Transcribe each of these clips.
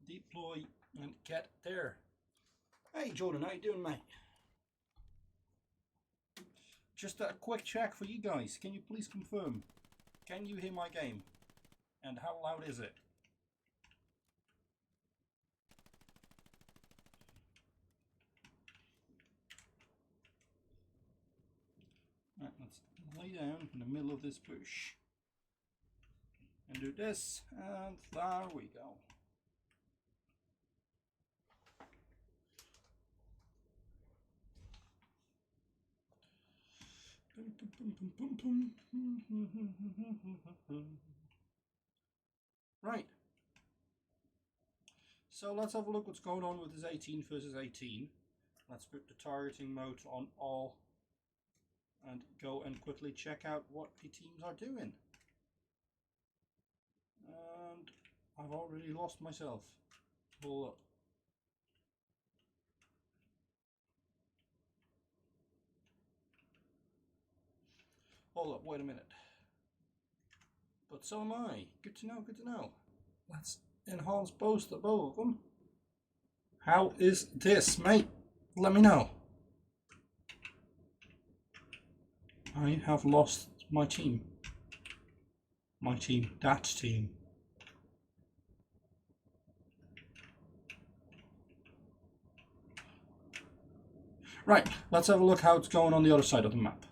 deploy and get there. Hey Jordan, how you doing, mate? Just a quick check for you guys. Can you please confirm? Can you hear my game? And how loud is it? Right, let's lay down in the middle of this bush and do this, and there we go. Right, so let's have a look what's going on with this 18 versus 18. Let's put the targeting mode on all and go and quickly check out what the teams are doing. And I've already lost myself. Hold up. Hold up, wait a minute. But so am I. Good to know, good to know. Let's enhance both of them. How is this, mate? Let me know. I have lost my team. That team. Right, let's have a look how it's going on the other side of the map.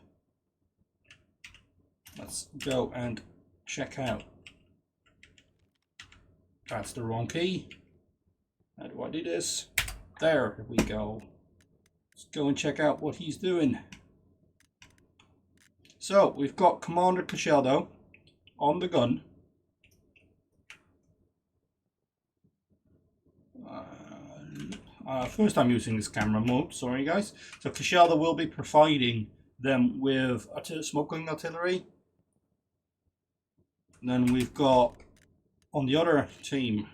Let's go and check out. That's the wrong key. How do I do this? There we go. Let's go and check out what he's doing. So we've got Commander Cacheldo on the gun. First time using this camera mode, sorry guys. So Cacheldo will be providing them with smoking artillery. And then we've got, on the other team,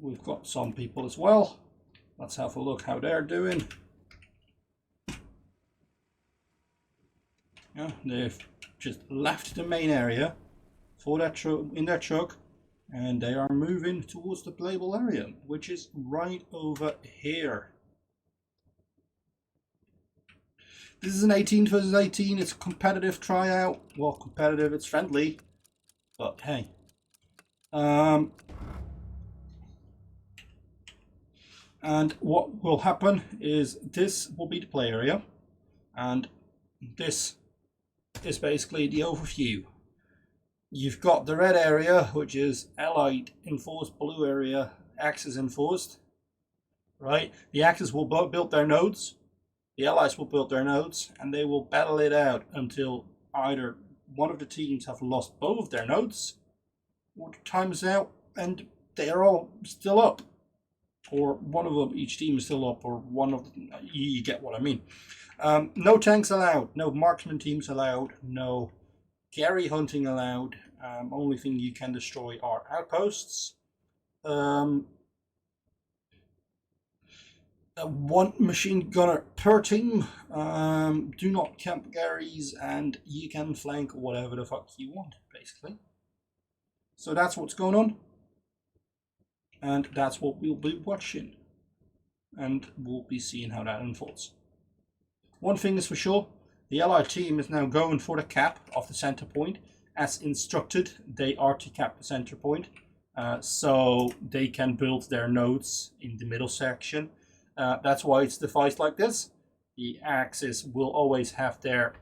we've got some people as well. Let's have a look how they're doing. Yeah, they've just left the main area for that in their truck, and they are moving towards the playable area, which is right over here. This is an 18 versus 18. It's a competitive tryout. Well, competitive, it's friendly, but hey. And what will happen is this will be the play area, and this is basically the overview. You've got the red area, which is Allied enforced, blue area, Axis enforced. Right? The Axis will build their nodes, the Allies will build their nodes, and they will battle it out until either one of the teams have lost both of their nodes, or the time is out and they are all still up. Or one of them, each team is still up, or one of them, you get what I mean. No tanks allowed, no marksman teams allowed, no carry hunting allowed. Only thing you can destroy are outposts. One machine gunner per team. Do not camp carries, and you can flank whatever the fuck you want, basically. So that's what's going on. And that's what we'll be watching. And we'll be seeing how that unfolds. One thing is for sure, the Allied team is now going for the cap of the center point. As instructed, they are to cap the center point. So they can build their nodes in the middle section. That's why it's devised like this. The Axis will always have their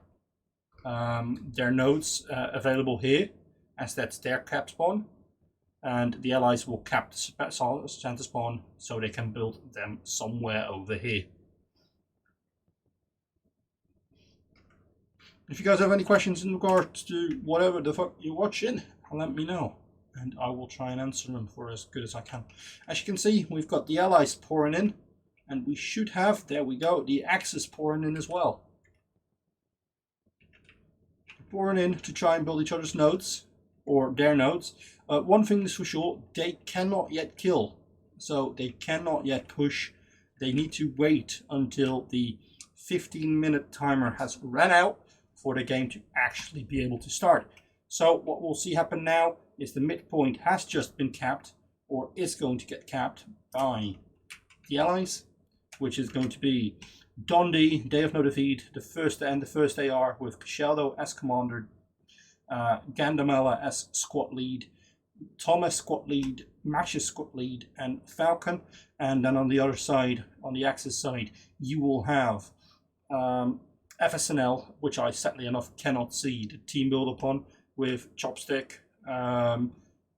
nodes available here, as that's their cap spawn. And the Allies will cap the center spawn so they can build them somewhere over here. If you guys have any questions in regards to whatever the fuck you're watching, let me know, and I will try and answer them for as good as I can. As you can see, we've got the Allies pouring in, and we should have, there we go, the Axis pouring in as well. Pouring in to try and build each other's nodes, or their nodes. One thing is for sure, they cannot yet kill, so they cannot yet push. They need to wait until the 15-minute timer has run out for the game to actually be able to start. So what we'll see happen now is the midpoint has just been capped, or is going to get capped by the Allies, which is going to be Dundee, Day of No Defeat, the first AR with Cashaldo as commander, Gandamela as squad lead, Thomas squad lead, Mash squad lead, and Falcon. And then on the other side, on the Axis side, you will have FSNL, which I sadly enough cannot see the team build upon, with Chopstick,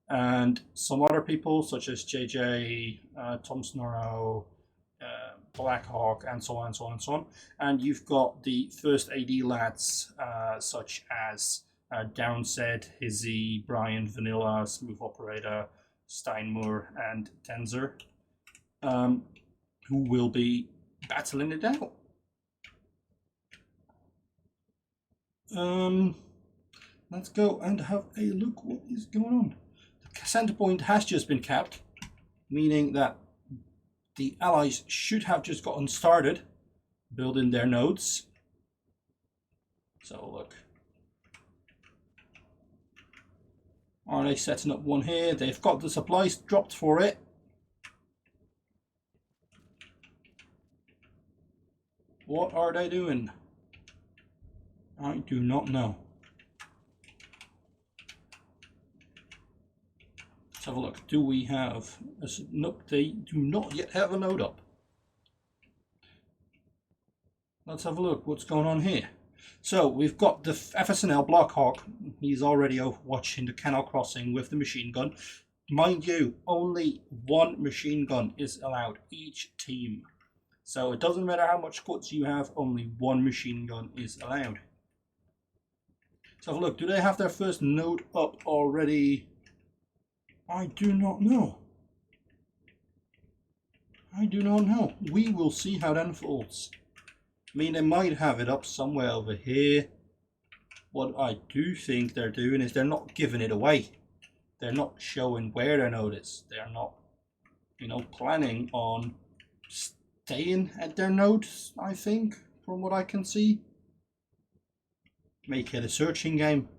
and some other people such as JJ, Tom Snorro, Blackhawk, and so on and so on and so on. And you've got the first AD lads such as Downset, Hizzy, Brian, Vanilla, Smooth Operator, Steinmoor, and Tenzer, who will be battling it out. Let's go and have a look what is going on. The center point has just been capped, meaning that the Allies should have just gotten started building their nodes. So look. Are they setting up one here? They've got the supplies dropped for it. What are they doing? I do not know. Let's have a look. Do we have a... Nope, they do not yet have a node up. Let's have a look what's going on here. So we've got the FSNL Blackhawk. He's already watching the canal crossing with the machine gun. Mind you, only one machine gun is allowed each team. So it doesn't matter how much squads you have, only one machine gun is allowed. So have a look. Do they have their first node up already? I do not know. I do not know. We will see how that unfolds. I mean, they might have it up somewhere over here. What I do think they're doing is they're not giving it away. They're not showing where their node is. They're not, you know, planning on staying at their node, I think, from what I can see. Make it a searching game.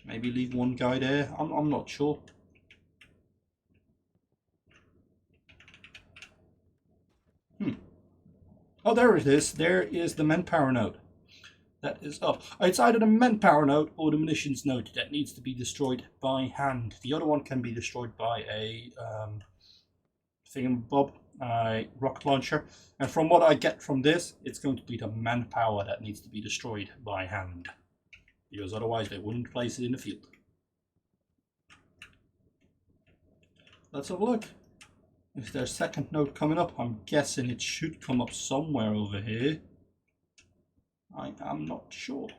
Maybe leave one guy there. I'm not sure. Oh, there it is. There is the manpower node. That is up. It's either the manpower node or the munitions node that needs to be destroyed by hand. The other one can be destroyed by a thingamabob, rocket launcher. And from what I get from this, it's going to be the manpower that needs to be destroyed by hand. Because otherwise they wouldn't place it in the field. Let's have a look. Is there a second node coming up? I'm guessing it should come up somewhere over here. I am not sure.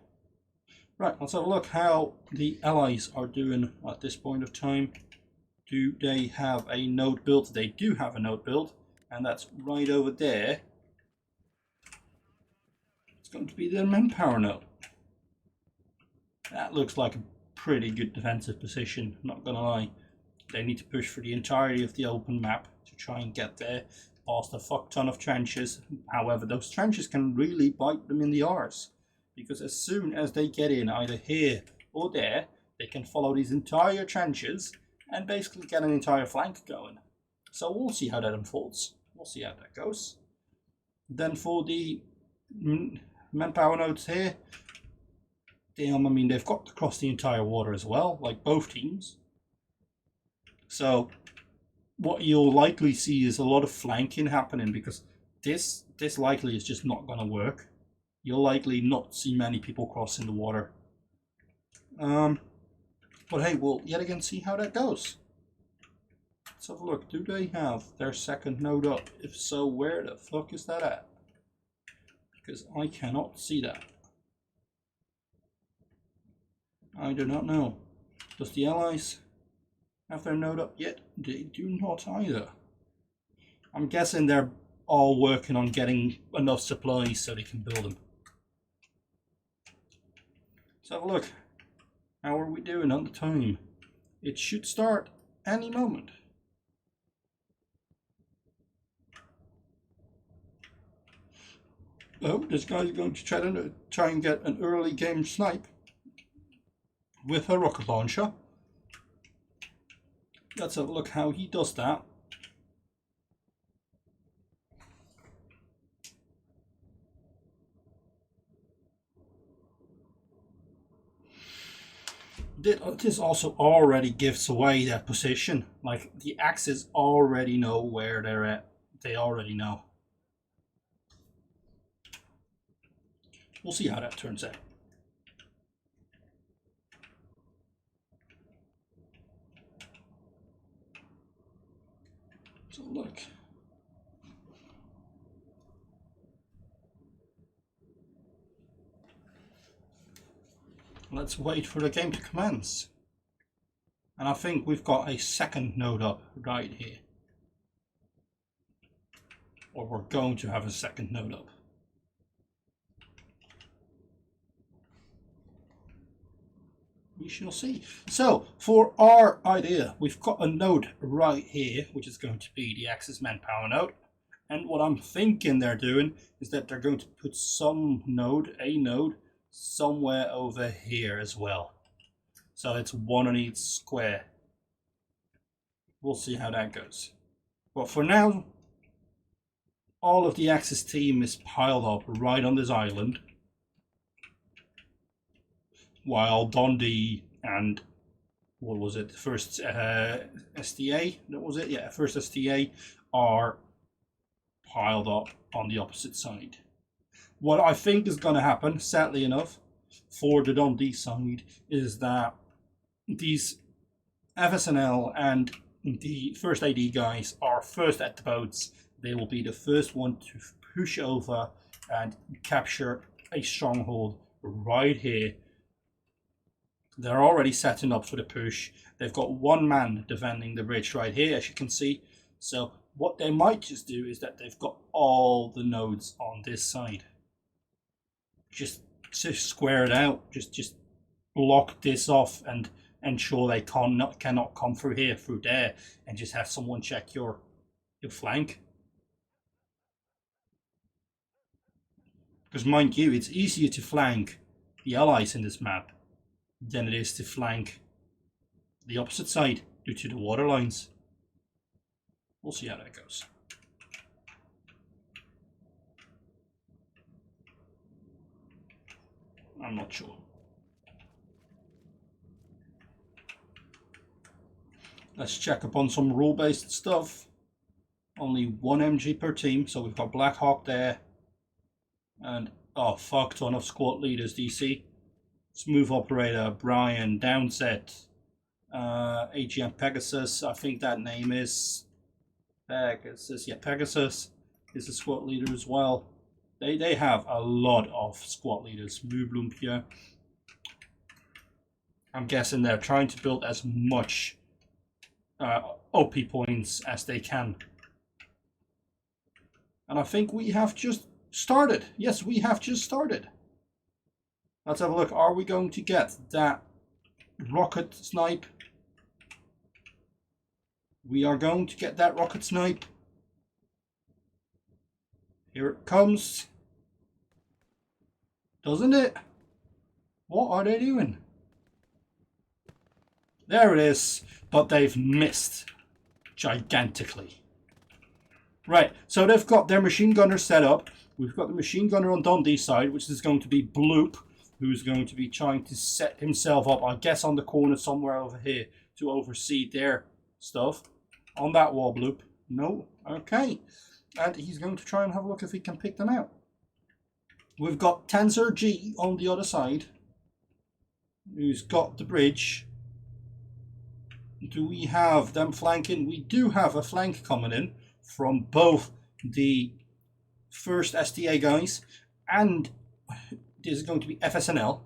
Right, let's have a look how the Allies are doing at this point of time. Do they have a node built? They do have a node built, and that's right over there. It's going to be their manpower node. That looks like a pretty good defensive position, not gonna lie. They need to push for the entirety of the open map to try and get there, past a fuck ton of trenches. However, those trenches can really bite them in the arse, because as soon as they get in either here or there, they can follow these entire trenches and basically get an entire flank going. So we'll see how that unfolds. We'll see how that goes. Then for the manpower nodes here, I mean, they've got to cross the entire water as well, like both teams. So what you'll likely see is a lot of flanking happening, because this likely is just not going to work. You'll likely not see many people crossing the water. But hey, we'll yet again see how that goes. Let's have a look. Do they have their second node up? If so, where the fuck is that at? Because I cannot see that. I do not know. Does the Allies have their node up yet? They do not either. I'm guessing they're all working on getting enough supplies so they can build them. Let's have a look. How are we doing on the time? It should start any moment. Oh, this guy's going to try and get an early game snipe with a rocket launcher. Let's have a look how he does that. This also already gives away their position. Like, the Axis already know where they're at. They already know. We'll see how that turns out. So look. Let's wait for the game to commence. And I think we've got a second node up right here. Or we're going to have a second node up. We shall see. So, for our idea, we've got a node right here, which is going to be the Axis manpower node. And what I'm thinking they're doing is that they're going to put some node, a node, somewhere over here as well. So it's one on each square. We'll see how that goes. But for now, all of the Axis team is piled up right on this island, while Dundee and what was it, the first STA, that was it, yeah, first STA are piled up on the opposite side. What I think is going to happen, sadly enough, for the Dundee side, is that these FSNL and the first AD guys are first at the boats. They will be the first one to push over and capture a stronghold right here. They're already setting up for the push. They've got one man defending the bridge right here, as you can see. So what they might just do is that they've got all the nodes on this side. Just square it out. Just block this off and ensure they cannot come through here, through there, and just have someone check your flank. Because mind you, it's easier to flank the allies in this map than it is to flank the opposite side due to the water lines. We'll see how that goes. I'm not sure. Let's check upon some rule-based stuff. Only one MG per team, so we've got Black Hawk there. And, oh, fuck ton of squad leaders, DC. Smooth Operator, Brian, Downset, AGM Pegasus, I think that name is Pegasus. Yeah, Pegasus is the squad leader as well. They have a lot of squad leaders. Mublumpia. I'm guessing they're trying to build as much OP points as they can. And I think we have just started. Yes, we have just started. Let's have a look. Are we going to get that rocket snipe? We are going to get that rocket snipe. Here it comes. Doesn't it? What are they doing? There it is. But they've missed gigantically. Right, so they've got their machine gunner set up. We've got the machine gunner on Dundee's side, which is going to be Bloop, who's going to be trying to set himself up, I guess, on the corner somewhere over here to oversee their stuff. On that wall, Bloop. No? Okay. And he's going to try and have a look if he can pick them out. We've got Tensor G on the other side, who's got the bridge. Do we have them flanking? We do have a flank coming in from both the first STA guys and this is going to be FSNL.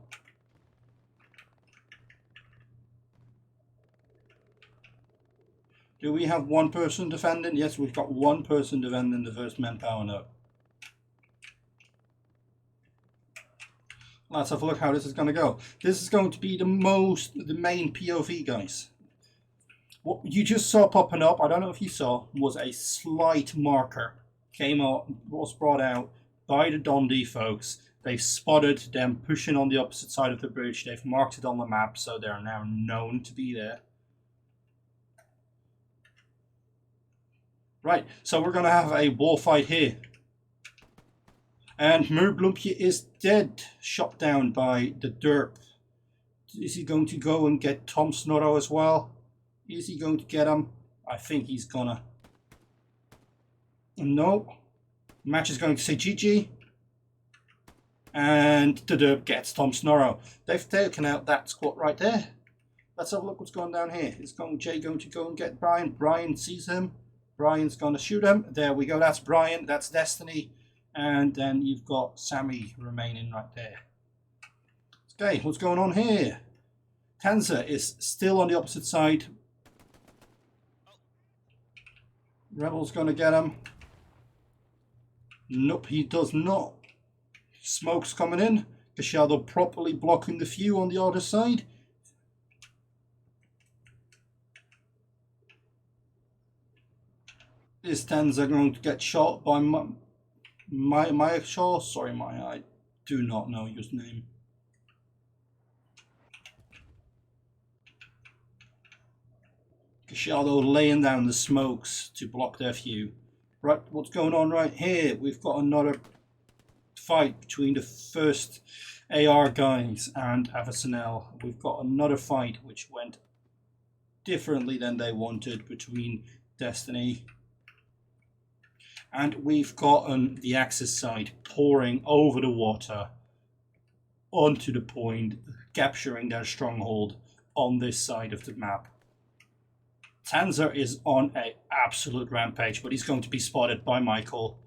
Do we have one person defending? Yes, we've got one person defending the first manpower node. Let's have a look how this is going to go. This is going to be the main POV, guys. What you just saw popping up, I don't know if you saw, was a slight marker. Was brought out by the Dundee folks. They've spotted them pushing on the opposite side of the bridge. They've marked it on the map, so they're now known to be there. Right, so we're going to have a war fight here. And Murblumpje is dead, shot down by the derp. Is he going to go and get Tom Snorro as well? Is he going to get him? I think he's gonna. No. Match is going to say GG. And the derp gets Tom Snorro. They've taken out that squad right there. Let's have a look what's going down here. Is Jay going to go and get Brian? Brian sees him. Brian's going to shoot him. There we go. That's Brian. That's Destiny. And then you've got Sammy remaining right there. Okay, what's going on here? Tanzer is still on the opposite side. Rebel's going to get him. Nope, he does not. Smoke's coming in. Cashaldo properly blocking the few on the other side. Is Tanzer going to get shot by Maya Shaw? Sorry, Maya, I do not know your name. Cashaldo laying down the smokes to block their view. Right, what's going on right here? We've got another fight between the first AR guys and Avacynel. We've got another fight which went differently than they wanted between Destiny. And we've got the Axis side pouring over the water onto the point, capturing their stronghold on this side of the map. Tanzer is on an absolute rampage, but he's going to be spotted by Michael.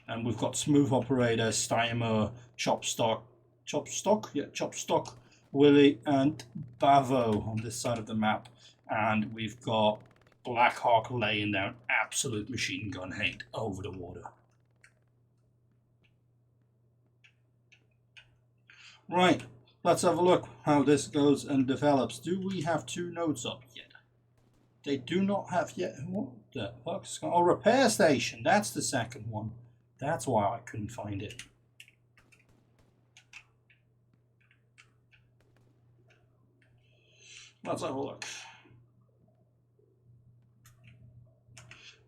And we've got Smooth Operator, Steimer, Chopstock, Willie, and Bavo on this side of the map. And we've got Blackhawk laying down absolute machine gun hate over the water. Right, let's have a look how this goes and develops. Do we have 2 nodes up yet? They do not have yet. What the fuck's going on? Oh, repair station. That's the second one. That's why I couldn't find it. Let's have a look.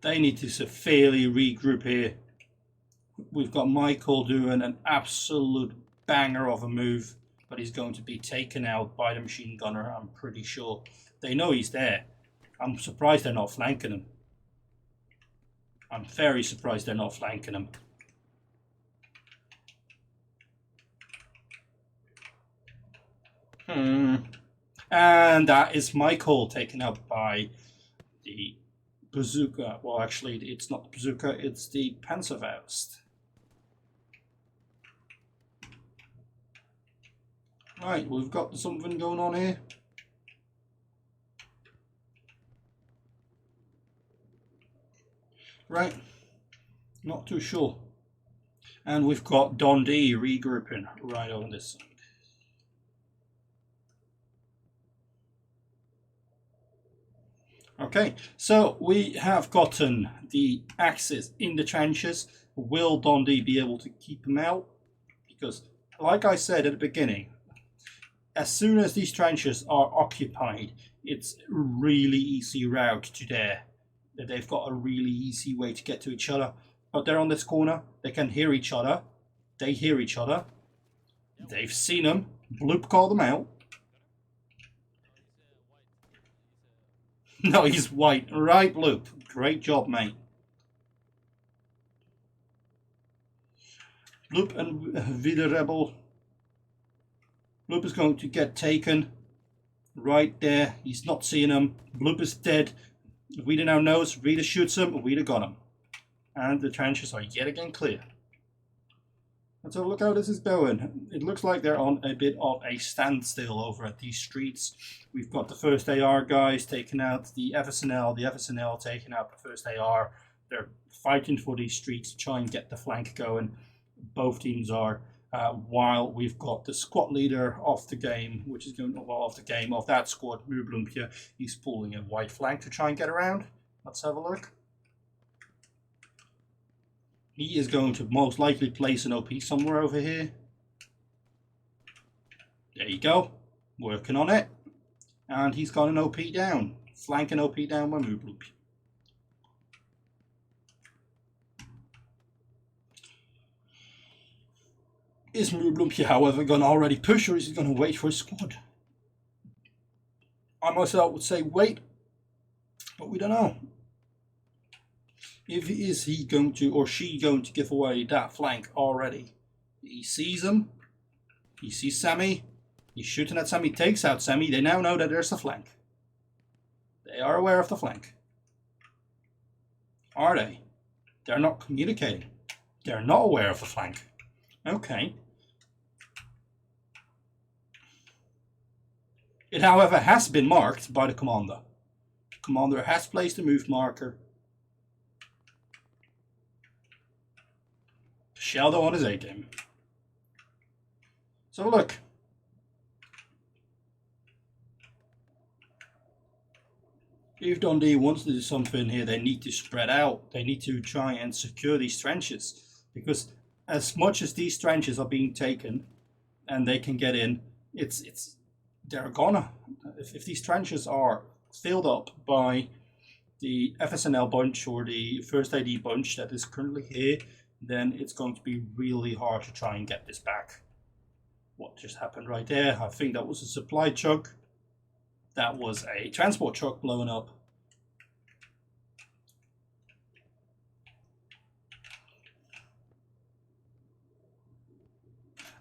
They need to severely regroup here. We've got Michael doing an absolute banger of a move, but he's going to be taken out by the machine gunner, I'm pretty sure. They know he's there. I'm surprised they're not flanking him. I'm very surprised they're not flanking him. And that is Michael taken out by the bazooka. Well, actually, it's not the bazooka, it's the Panzerfaust. Right, we've got something going on here. Right, not too sure. And we've got Dundee regrouping right on this side. Okay, so we have gotten the Axis in the trenches. Will Dundee be able to keep them out? Because, like I said at the beginning, as soon as these trenches are occupied, it's a really easy route to there. They've got a really easy way to get to each other. But they're on this corner. They can hear each other. They hear each other. They've seen them. Bloop called them out. No, he's white. Right, Bloop. Great job, mate. Bloop and Vida Rebel. Bloop is going to get taken. Right there. He's not seeing him. Bloop is dead. Vida now knows. Vida shoots him. Vida got him. And the trenches are yet again clear. Let's have a look how this is going. It looks like they're on a bit of a standstill over at these streets. We've got the first AR guys taking out the Avacynel. The Avacynel taking out the first AR. They're fighting for these streets to try and get the flank going. Both teams are. While we've got the squad leader of the game, which is going off the game of that squad, Murblumpje. He's pulling a white flank to try and get around. Let's have a look. He is going to most likely place an OP somewhere over here. There you go. Working on it. And he's got an OP down. flank and OP down by Moobloop. Is Moobloop, however, going to already push, or is he going to wait for his squad? I myself would say wait, but we don't know. Is he going to, or she going to give away that flank already? He sees him. He sees Sammy. He's shooting at Sammy, takes out Sammy. They now know that there's a flank. They are aware of the flank. Are they? They're not communicating. They're not aware of the flank. Okay. It, however, has been marked by the commander. The commander has placed a move marker. Sheldo on his A-team. So look. If Dundee wants to do something here, they need to spread out. They need to try and secure these trenches. Because as much as these trenches are being taken and they can get in, they're gonna. If these trenches are filled up by the FSNL bunch or the first AD bunch that is currently here, then it's going to be really hard to try and get this back. What just happened right there? I think that was a supply truck. That was a transport truck blowing up.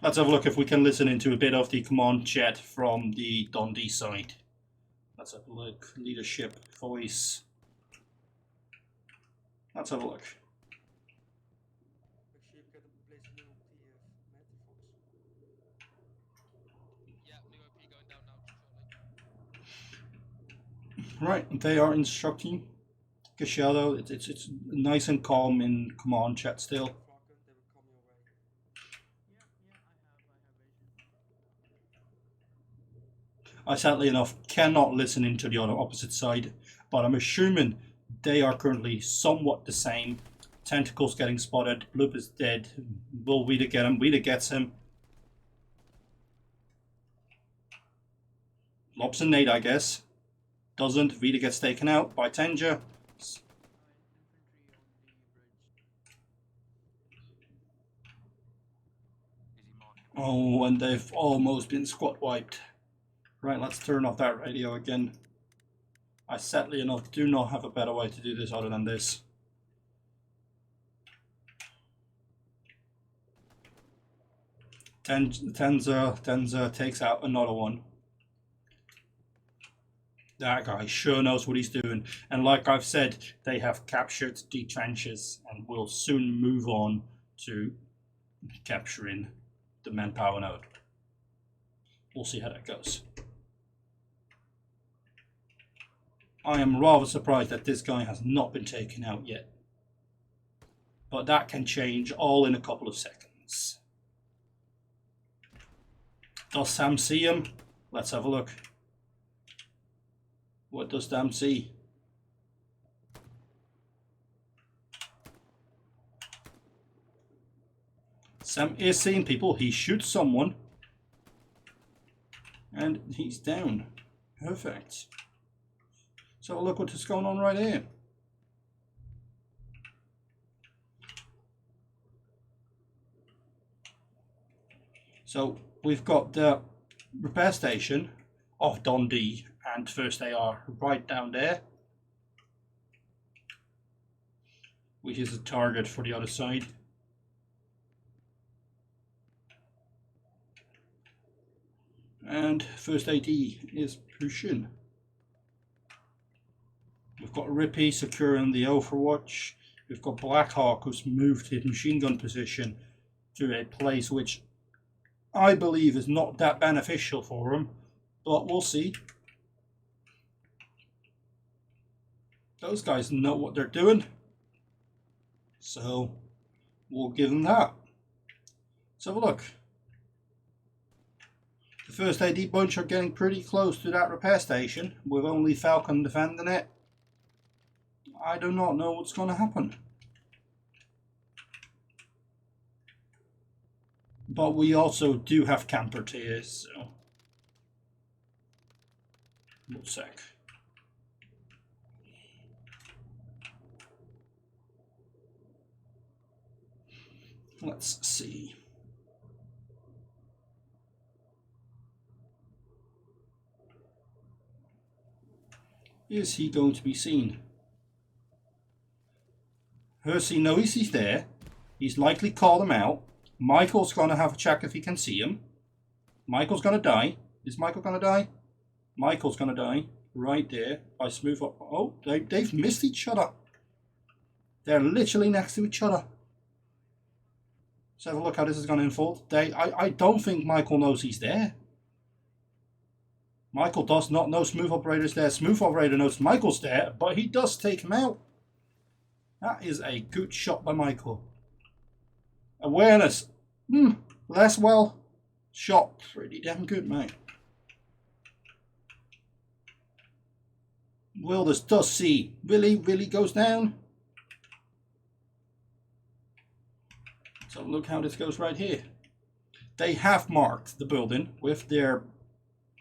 Let's have a look if we can listen into a bit of the command chat from the Dundee side. Let's have a look. Leadership, voice. Let's have a look. Right, they are instructing Casheldo. It's nice and calm in command chat still. I sadly enough cannot listen into the other opposite side, but I'm assuming they are currently somewhat the same. Tentacles getting spotted, Bloop is dead. Will Weeder get him? Weeder gets him. Lobs a nade, I guess. Doesn't. Vida gets taken out by Tenja. Oh, and they've almost been squad wiped. Right, let's turn off that radio again. I sadly enough do not have a better way to do this other than this. Tenza takes out another one. That guy sure knows what he's doing. And like I've said, they have captured the trenches and will soon move on to capturing the manpower node. We'll see how that goes. I am rather surprised that this guy has not been taken out yet. But that can change all in a couple of seconds. Does Sam see him? Let's have a look. What does Sam see? Sam is seeing people. He shoots someone. And he's down. Perfect. So look what is going on right here. So we've got the repair station of Dundee and First AR right down there, which is a target for the other side. And First AD is pushing. We've got Rippy securing the Overwatch. We've got Blackhawk who's moved his machine gun position to a place which I believe is not that beneficial for him, but we'll see. Those guys know what they're doing, so we'll give them that. Let's have a look. The First AD bunch are getting pretty close to that repair station, with only Falcon defending it. I do not know what's going to happen. But we also do have camper tiers, so... One sec. Let's see. Is he going to be seen? Hersey knows he's there. He's likely called him out. Michael's going to have a check if he can see him. Michael's going to die. Is Michael going to die? Michael's going to die right there by smooth up. Oh, they've missed each other. They're literally next to each other. Let's have a look how this is going to unfold. I don't think Michael knows he's there. Michael does not know Smooth Operator's there. Smooth Operator knows Michael's there, but he does take him out. That is a good shot by Michael. Awareness. Less well shot. Pretty damn good, mate. Wilders does see. Willie goes down. So look how this goes right here. They have marked the building with their,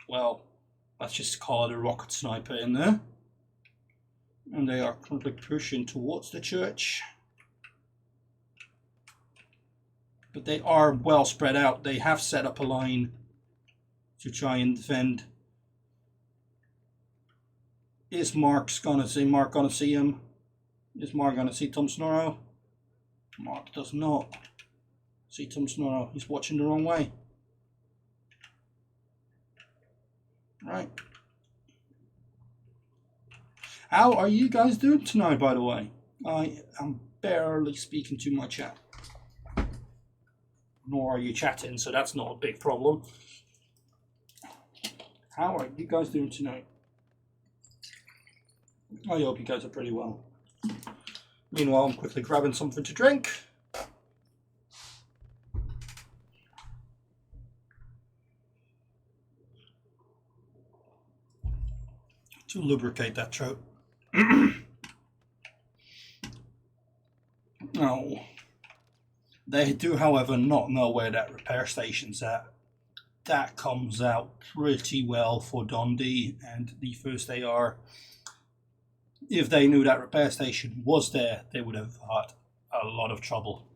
well, let's just call it a rocket sniper in there. And they are currently pushing towards the church. But they are well spread out. They have set up a line to try and defend. Is Mark gonna see him? Is Mark gonna see Tom Snorro? Mark does not see Tom Snorro. He's watching the wrong way. Right. How are you guys doing tonight, by the way? I am barely speaking to my chat. Nor are you chatting, so that's not a big problem. How are you guys doing tonight? I hope you guys are pretty well. Meanwhile, I'm quickly grabbing something to drink. To lubricate that throat. No. They do, however, not know where that repair station's at. That comes out pretty well for Dundee and the first AR. If they knew that repair station was there, they would have had a lot of trouble.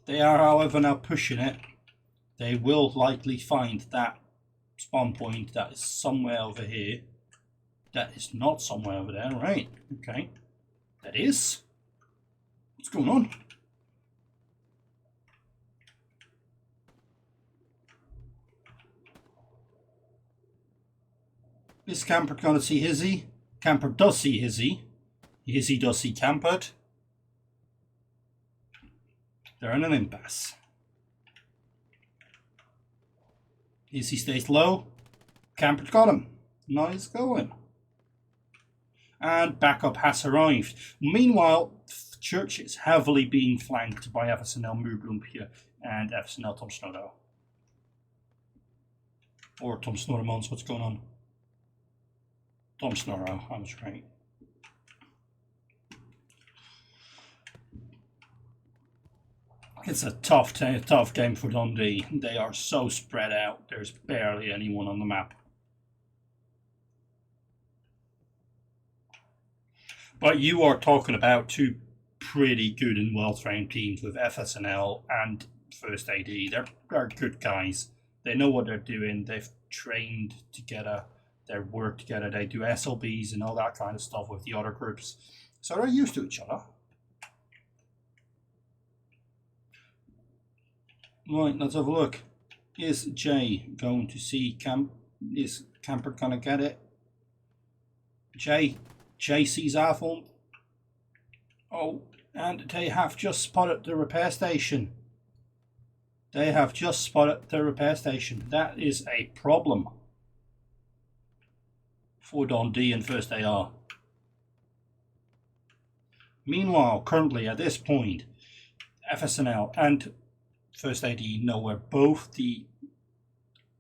They are, however, now pushing it. They will likely find that spawn point that is somewhere over here. That is not somewhere over there, right? Okay. That is? What's going on? Is Camper going to see Hizzy? Camper does see Hizzy. Hizzy does see Campered. They're in an impasse. Hizzy stays low. Campered got him. Nice going. And backup has arrived. Meanwhile, Church is heavily being flanked by FSNL Moobloempje and FSNL Tom Snorro. Or Tom Snorremans, what's going on? Tom Snorro, I was right. It's a tough game for Dundee. They are so spread out. There's barely anyone on the map. But you are talking about two pretty good and well-trained teams with FSNL and First AD. They're good guys. They know what they're doing. They've trained together. They work together. They do SLBs and all that kind of stuff with the other groups. So they're used to each other. Right, let's have a look. Is Jay going to see Is Camper gonna get it? Jay sees Arthur. Oh, and they have just spotted the repair station. They have just spotted the repair station. That is a problem for Dundee and First AR. Meanwhile, currently at this point, FSNL and First AD know where both the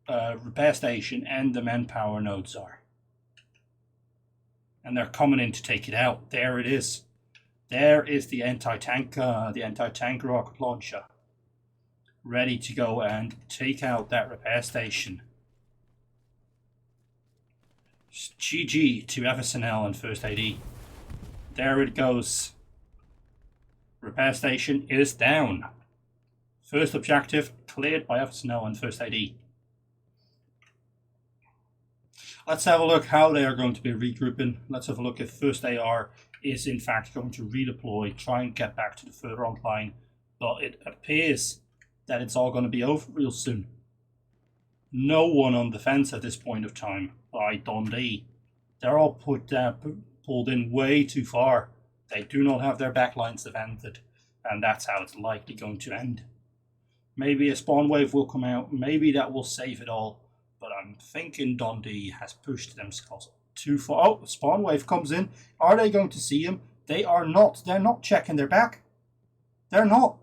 repair station and the manpower nodes are. And they're coming in to take it out. There it is. There is the anti-tank rocket launcher. Ready to go and take out that repair station. GG to FSNL and First AD. There it goes. Repair station is down. First objective cleared by FSNL and First AD. Let's have a look how they are going to be regrouping. Let's have a look if First AR is in fact going to redeploy, try and get back to the further on line. But it appears that it's all going to be over real soon. No one on defense at this point of time by Dundee. They're all pulled in way too far. They do not have their backlines defended, and that's how it's likely going to end. Maybe a spawn wave will come out, maybe that will save it all, but I'm thinking Dundee has pushed themselves too far. Oh, spawn wave comes in. Are they going to see him? They are not. They're not checking their back. They're not.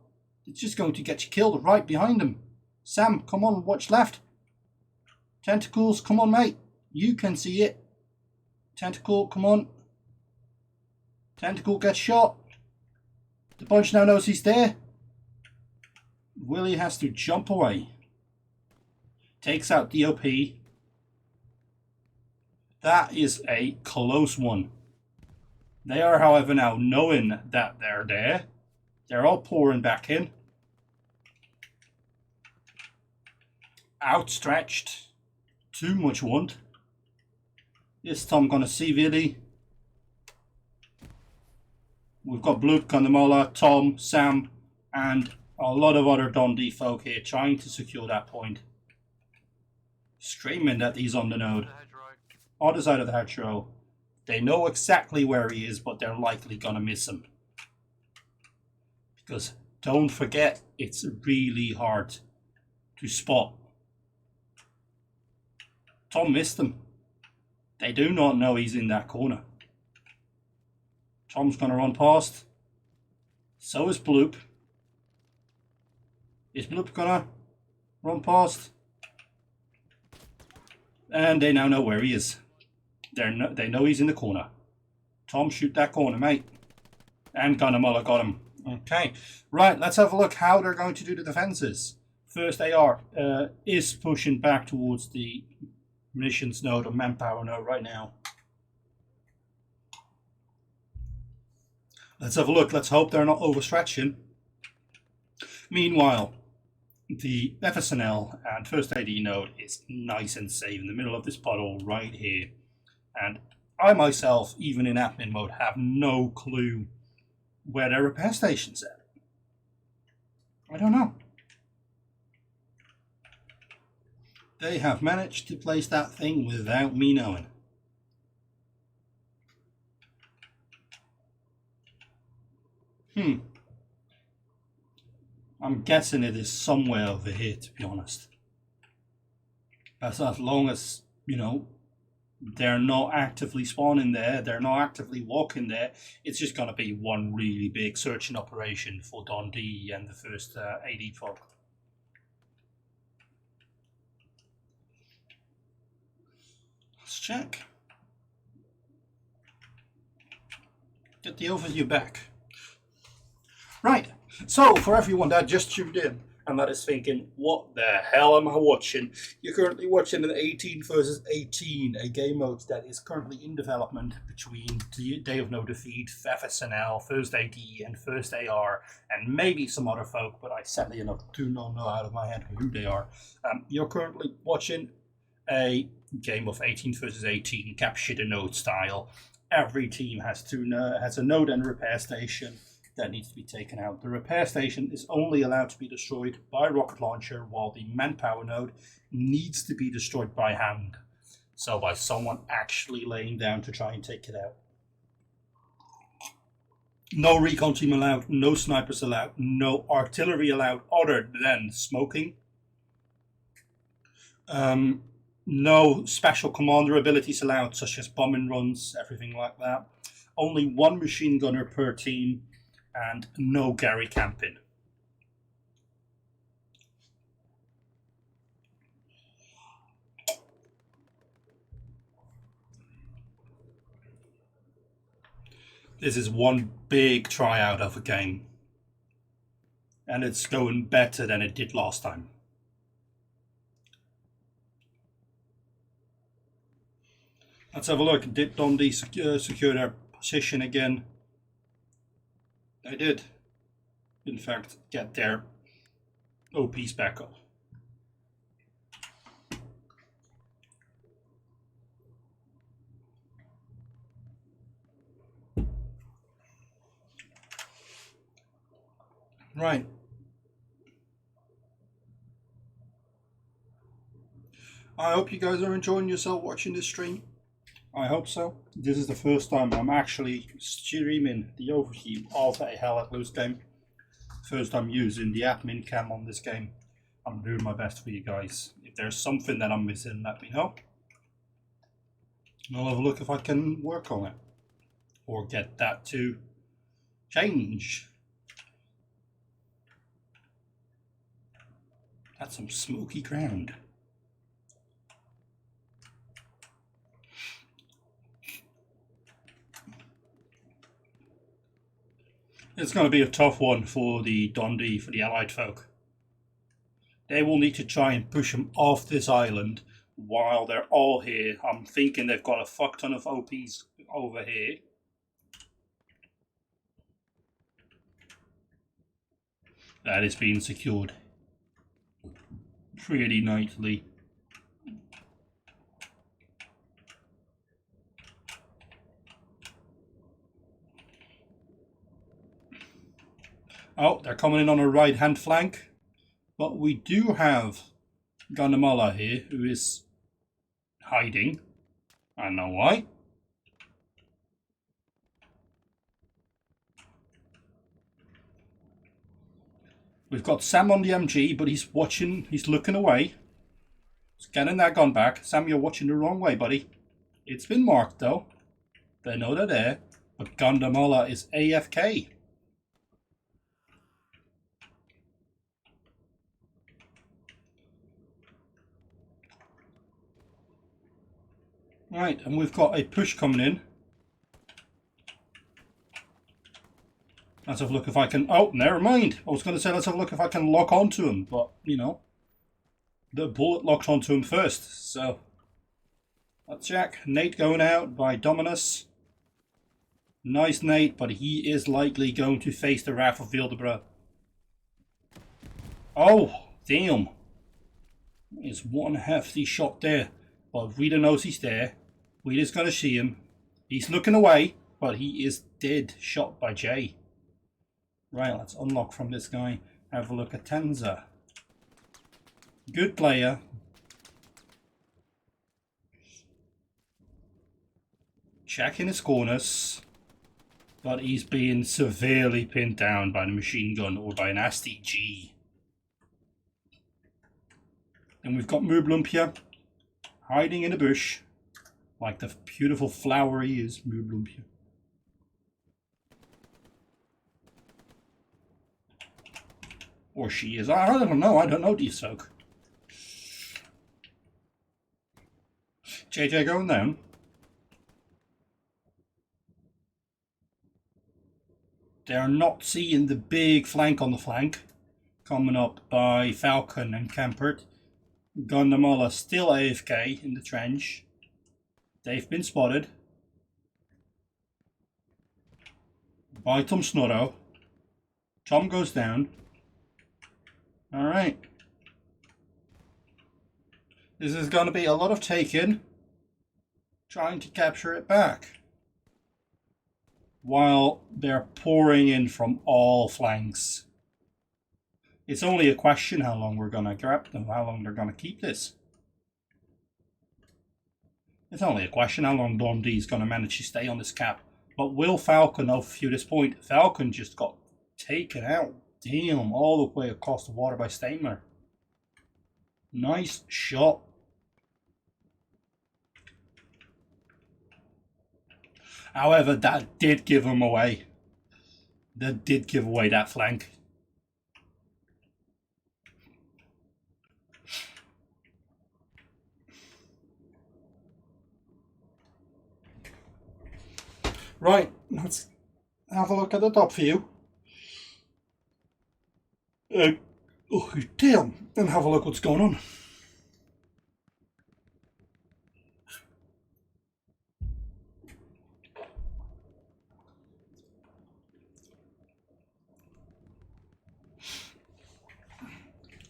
It's just going to get you killed right behind them. Sam, come on, watch left. Tentacles, come on, mate. You can see it. Tentacle, come on. Tentacle gets shot. The bunch now knows he's there. Willie has to jump away. Takes out DOP. That is a close one. They are, however, now knowing that they're there. They're all pouring back in. Outstretched. Too much wound. This time I'm going to see Willie. We've got Bloop, Condemola, Tom, Sam, and a lot of other Dundee folk here trying to secure that point. Screaming that he's on the node. Other side of the hedgerow. They know exactly where he is, but they're likely going to miss him. Because don't forget, it's really hard to spot. Tom missed him. They do not know he's in that corner. Tom's going to run past. So is Bloop. Is Bloop going to run past? And they now know where he is. They know he's in the corner. Tom, shoot that corner, mate. And Gunnamulla got him. Okay. Right, let's have a look how they're going to do the defenses. First AR is pushing back towards the munitions node or manpower node right now. Let's have a look. Let's hope they're not overstretching. Meanwhile, the FSNL and First AD node is nice and safe in the middle of this puddle right here. And I myself, even in admin mode, have no clue where their repair station's at. I don't know. They have managed to place that thing without me knowing. I'm guessing it is somewhere over here, to be honest. As long as, they're not actively spawning there, they're not actively walking there, it's just going to be one really big searching operation for Dundee and the first AD folk. Let's check. Get the overview back. Right, so for everyone that just tuned in and that is thinking, what the hell am I watching? You're currently watching an 18 versus 18, a game mode that is currently in development between Day of No Defeat, FSNL, First AD, and First AR, and maybe some other folk, but I sadly enough do not know out of my head who they are. You're currently watching a game of 18 versus 18, capture the node style. Every team has a node and repair station that needs to be taken out. The repair station is only allowed to be destroyed by rocket launcher, while the manpower node needs to be destroyed by hand. So by someone actually laying down to try and take it out. No recon team allowed, no snipers allowed, no artillery allowed other than smoking. No special commander abilities allowed, such as bombing runs, everything like that. Only one machine gunner per team, and no Gary camping. This is one big tryout of a game, and it's going better than it did last time. Let's have a look. Did Dundee secure their position again? They did, in fact, get their OPs back up. Right. I hope you guys are enjoying yourself watching this stream. I hope so. This is the first time I'm actually streaming the overview of a Hell Let Loose game. First time using the admin cam on this game. I'm doing my best for you guys. If there's something that I'm missing, let me know. I'll have a look if I can work on it. Or get that to change. That's some smoky ground. It's going to be a tough one for the Dundee, for the Allied folk. They will need to try and push them off this island while they're all here. I'm thinking they've got a fuck ton of OPs over here. That is being secured pretty nicely. Oh, they're coming in on a right hand flank. But we do have Guatemala here, who is hiding. I don't know why. We've got Sam on the MG, but he's watching, he's looking away. He's getting that gun back. Sam, you're watching the wrong way, buddy. It's been marked, though. They know they're there. But Guatemala is AFK. Right, and we've got a push coming in. Let's have a look if I can... Oh, never mind. I was going to say let's have a look if I can lock onto him. But, you know, the bullet locked onto him first. So, let's check. Nate going out by Dominus. Nice Nate, but he is likely going to face the Wrath of Wildebra. Oh, damn. There's one hefty shot there. But Rita knows he's there. Rita's going to see him. He's looking away, but he is dead. Shot by Jay. Right, let's unlock from this guy. Have a look at Tenza. Good player. Checking his corners. But he's being severely pinned down by the machine gun or by an STG. And we've got Mooblumpia hiding in a bush. Like the beautiful flower he is, Mooblumpia. Or she is. I don't know. I don't know these folk. JJ going down. They're not seeing the big flank on the flank. Coming up by Falcon and Campert. Guatemala still AFK in the trench. They've been spotted. By Tom Snorro. Tom goes down. Alright. This is going to be a lot of taking. Trying to capture it back. While they're pouring in from all flanks. It's only a question how long we're going to grab them, how long they're going to keep this. It's only a question how long Dundee's going to manage to stay on this cap. But will Falcon overview this point? Falcon just got taken out. Damn, all the way across the water by Steinler. Nice shot. However, that did give him away. That did give away that flank. Right, let's have a look at the top view. Oh, damn, and have a look what's going on.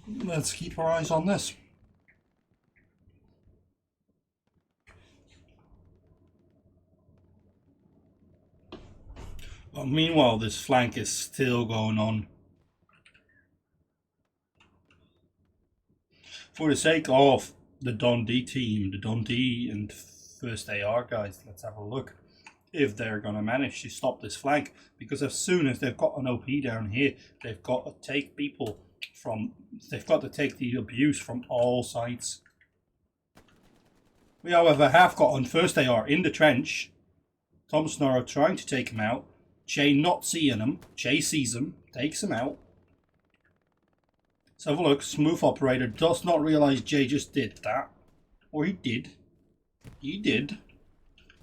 let's keep our eyes on this. But meanwhile, this flank is still going on. For the sake of the Dundee team, the Dundee and First AR guys, let's have a look if they're going to manage to stop this flank. Because as soon as they've got an OP down here, they've got to take people from, they've got to take the abuse from all sides. We, however, have got on First AR in the trench. Thompson are trying to take him out. Jay not seeing him. Jay sees him, takes him out. Let's have a look. Smooth operator does not realize Jay just did that. Or he did. He did.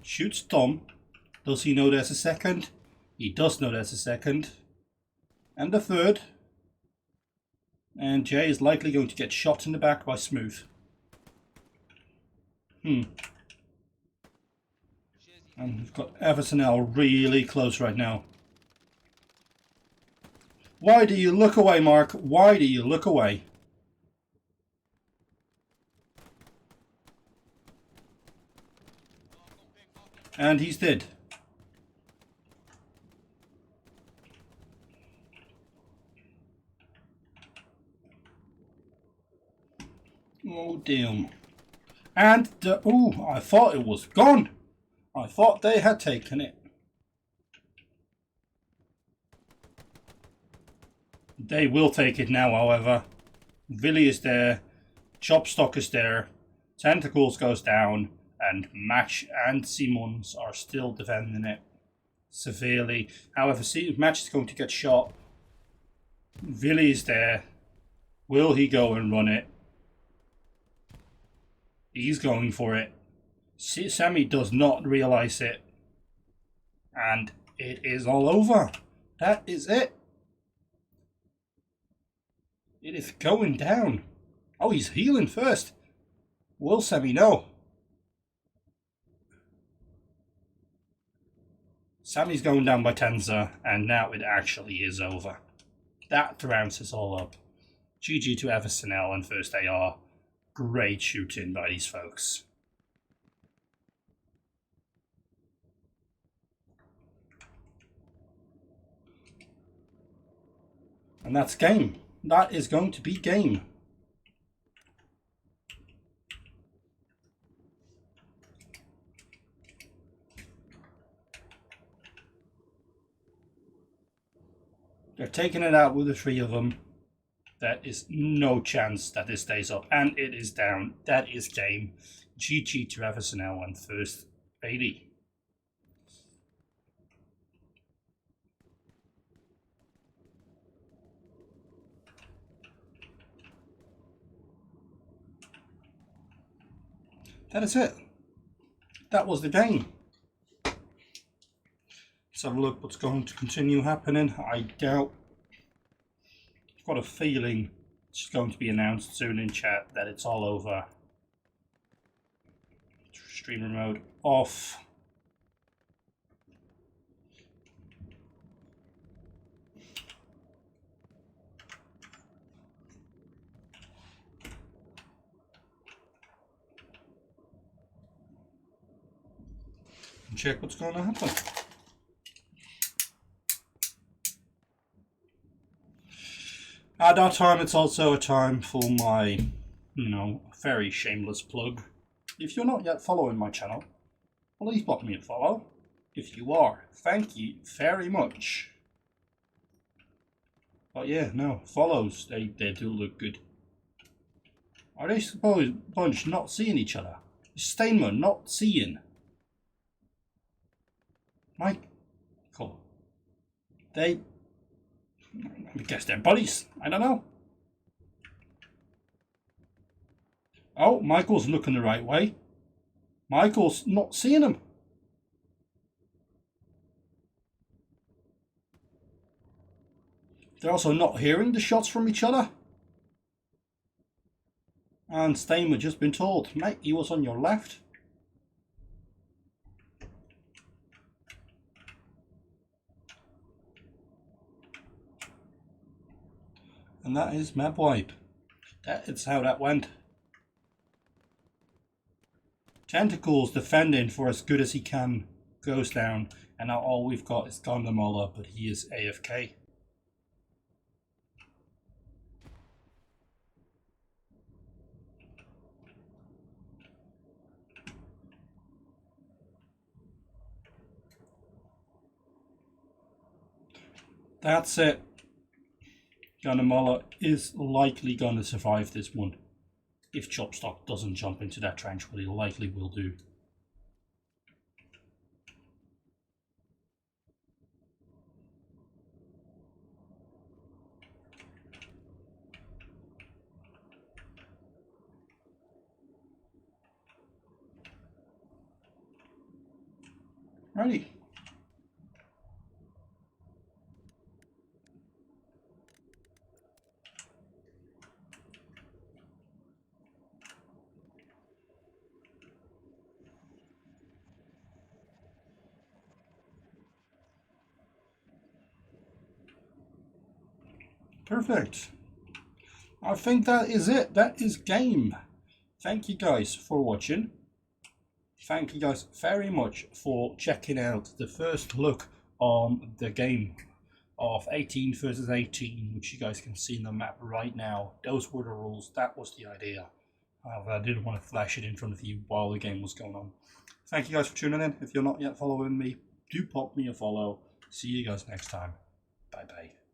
Shoots Tom. Does he know there's a second? He does know there's a second. And a third. And Jay is likely going to get shot in the back by Smooth. And we've got Everton L really close right now. Why do you look away, Mark? Why do you look away? And he's dead. Oh, damn. And, oh, I thought it was gone. I thought they had taken it. They will take it now, however. Villy is there. Chopstock is there. Tentacles goes down. And Match and Simons are still defending it severely. However, Match is going to get shot. Villy is there. Will he go and run it? He's going for it. Sammy does not realize it. And it is all over. That is it. It is going down. Oh, he's healing first. Will Sammy know? Sammy's going down by Tenza, and now it actually is over. That rounds us all up. GG to Everton L and First AR. Great shooting by these folks. And that's game. That is going to be game. They're taking it out with the three of them. There is no chance that this stays up. And it is down. That is game. GG to Everton L and First AD. That is it. That was the game. Let's have a look what's going to continue happening. I doubt. I've got a feeling it's going to be announced soon in chat that it's all over. Streamer mode off. And check what's going to happen. At that time, it's also a time for my, very shameless plug. If you're not yet following my channel, please pop me a follow. If you are, thank you very much. But yeah, no, follows, they do look good. Are they supposed bunch not seeing each other? Is Steinman not seeing? Michael. I guess they're buddies. I don't know. Oh, Michael's looking the right way. Michael's not seeing him. They're also not hearing the shots from each other. And Steinman just been told, mate, he was on your left. And that is map wipe. That's how that went. Tentacles defending for as good as he can goes down, and now all we've got is Gondamala, but he is AFK. That's it. Gondamala is likely going to survive this one. If Chopstock doesn't jump into that trench, what he likely will do. Righty. Perfect. I think that is it. That is game. Thank you guys for watching. Thank you guys very much for checking out the first look on the game of 18 versus 18, which you guys can see in the map right now. Those were the rules. That was the idea. However, I didn't want to flash it in front of you while the game was going on. Thank you guys for tuning in. If you're not yet following me, do pop me a follow. See you guys next time. Bye bye.